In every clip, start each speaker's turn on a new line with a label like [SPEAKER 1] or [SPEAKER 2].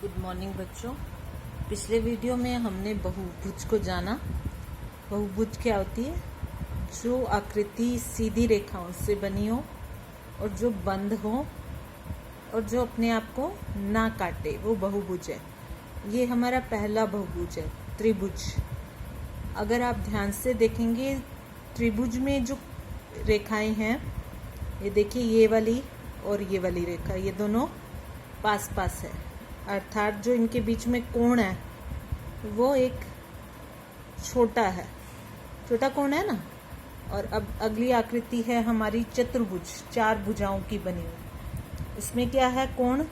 [SPEAKER 1] Good morning बच्चों। पिछले video में हमने बहुभुज को जाना। बहुभुज क्या होती है? जो आकृति सीधी रेखाओं से बनी हो और जो बंद हो और जो अपने आप को ना काटे, वो बहुभुज है। ये हमारा पहला बहुभुज है, त्रिभुज। अगर आप ध्यान से देखेंगे, त्रिभुज में जो रेखाएं हैं, ये देखिए, ये वाली और ये वाली रेखा, ये दोनों पास पास है, अर्थात जो इनके बीच में कोण है वो एक छोटा है, छोटा कोण है ना। और अब अगली आकृति है हमारी चतुर्भुज, चार भुजाओं की बनी हुई। इसमें क्या है? कोण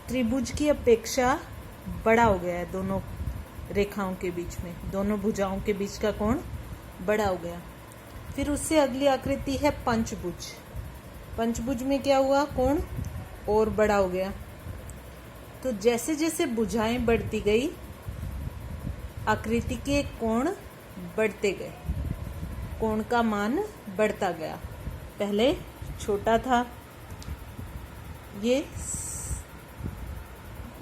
[SPEAKER 1] त्रिभुज की अपेक्षा बड़ा हो गया है। दोनों रेखाओं के बीच में, दोनों भुजाओं के बीच का कोण बड़ा हो गया। फिर उससे अगली आकृति है पंचभुज। पंचभुज में क्या हुआ? कोण और बड़ा हो गया। तो जैसे जैसे भुजाएं बढ़ती गई, आकृति के कोण बढ़ते गए, कोण का मान बढ़ता गया। पहले छोटा था, ये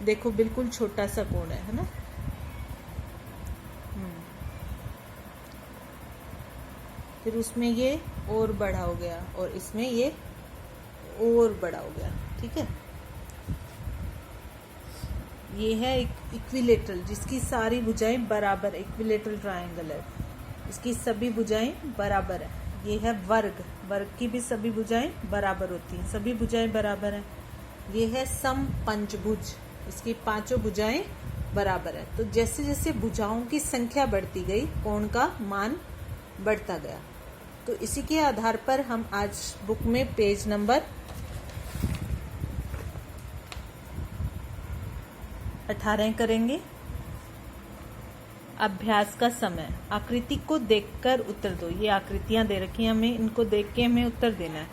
[SPEAKER 1] देखो बिल्कुल छोटा सा कोण है ना। फिर उसमें ये और बड़ा हो गया और इसमें ये और बड़ा हो गया। ठीक है, ये है इक्विलेटरल, जिसकी सारी भुजाएं बराबर, इक्विलेटरल ट्रायंगल है, इसकी सभी भुजाएं बराबर है। ये है वर्ग, वर्ग की भी सभी भुजाएं बराबर होती हैं, सभी भुजाएं बराबर हैं। ये है समपंचभुज, इसकी पांचों भुजाएं बराबर है। तो जैसे जैसे भुजाओं की संख्या बढ़ती गई, कोण का मान बढ़ता गया। तो इसी के आधार पर हम आज बुक में पेज नंबर 18 करेंगे। अभ्यास का समय, आकृति को देखकर उत्तर दो। ये आकृतियां दे रखी हैं हमें, इनको देख के हमें उत्तर देना है।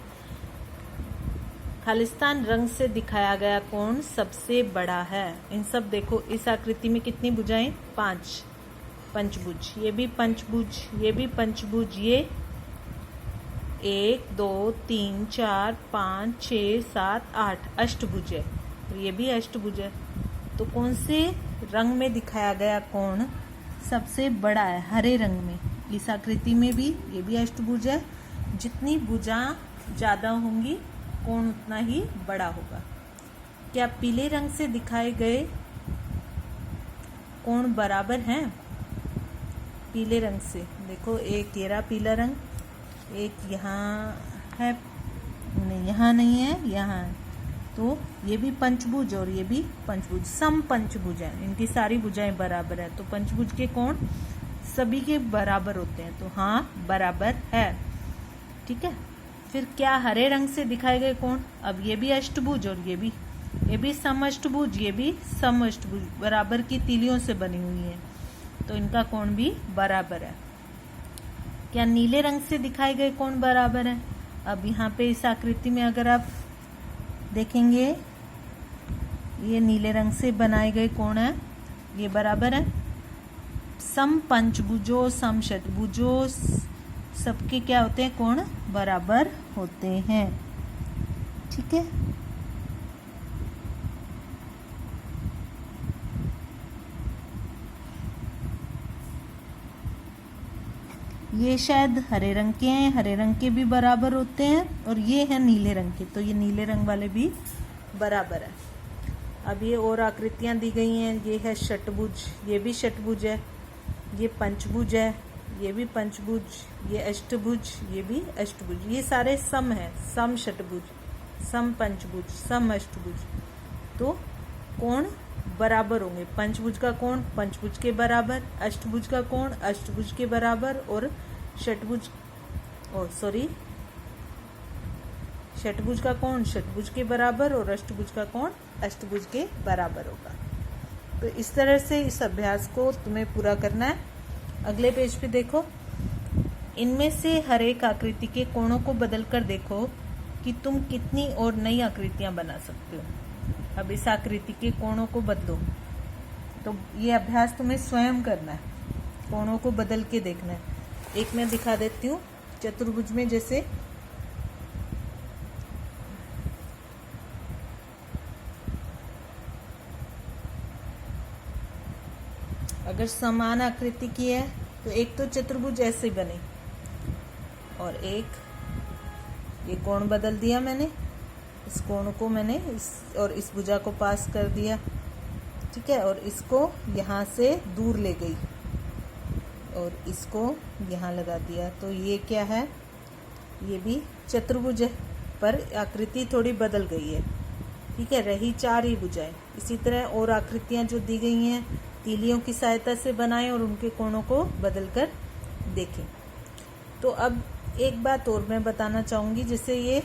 [SPEAKER 1] खालिस्तान रंग से दिखाया गया कोण सबसे बड़ा है। इन सब देखो, इस आकृति में कितनी भुजाएं? 5 पंचभुज। ये भी पंचभुज, ये भी पंचभुज। ये 1 2 3 4 5 6 7 8 अष्टभुज है, और ये भी अष्टभुज है। तो कौन से रंग में दिखाया गया कोण सबसे बड़ा है? हरे रंग में। इस आकृति में भी ये भी अष्टभुज है। जितनी भुजा ज्यादा होंगी, कोण उतना ही बड़ा होगा। क्या पीले रंग से दिखाए गए कोण बराबर हैं? पीले रंग से देखो, एक ये रहा पीला रंग, एक यहाँ है, नहीं यहाँ नहीं है, यहाँ है। तो ये भी पंचभुज और ये भी पंचभुज, सम पंचभुज है, इनकी सारी भुजाएं बराबर है। तो पंचभुज के कोण सभी के बराबर होते हैं, तो हाँ बराबर है। ठीक है। फिर क्या हरे रंग से दिखाए गए कोण? अब ये भी अष्टभुज और ये भी समअष्टभुज, ये भी समअष्टभुज, बराबर की तीलियों से बनी हुई है, तो इनका कोण भी बराबर है। क्या नीले रंग से दिखाए गए कोण बराबर है? अब यहाँ पे इस आकृति में अगर आप देखेंगे, ये नीले रंग से बनाए गए कोण है, ये बराबर है। सम पंचभुजो सम षटभुजो, सबके क्या होते हैं? कोण बराबर होते हैं। ठीक है। ये शायद हरे रंग के हैं, हरे रंग के भी बराबर होते हैं, और ये है नीले रंग के, तो ये नीले रंग वाले भी बराबर है। अब ये और आकृतियां दी गई हैं। ये है षटभुज, ये भी षटभुज है, ये पंचभुज है, ये भी पंचभुज, ये अष्टभुज, ये भी अष्टभुज। ये सारे सम है, सम षटभुज, सम पंचभुज, सम अष्टभुज। तो कोण बराबर होंगे। पंचभुज का कोण पंचभुज के बराबर, अष्टभुज का कोण अष्टभुज के बराबर, और षटभुज का कोण षटभुज के बराबर, और अष्टभुज का कोण अष्टभुज के बराबर होगा। तो इस तरह से इस अभ्यास को तुम्हें पूरा करना है। अगले पेज पे देखो, इनमें से हर एक आकृति के कोणों को बदलकर देखो कि तुम कितनी और नई आकृतियां बना सकते हो। अब इस आकृति के कोणों को बदलो। तो ये अभ्यास तुम्हें स्वयं करना है, कोणों को बदल के देखना है। एक मैं दिखा देती हूँ। चतुर्भुज में जैसे अगर समान आकृति की है तो एक तो चतुर्भुज ऐसे बने, और एक ये कोण बदल दिया मैंने, इस कोण को मैंने इस भुजा को पास कर दिया, ठीक है, और इसको यहाँ से दूर ले गई और इसको यहाँ लगा दिया। तो ये क्या है, ये भी चतुर्भुज है, पर आकृति थोड़ी बदल गई है, ठीक है, रही 4 ही भुजाएं। इसी तरह और आकृतियां जो दी गई हैं तीलियों की सहायता से बनाएं और उनके कोणों को बदलकर देखें। तो अब एक बात और मैं बताना चाहूँगी, जैसे ये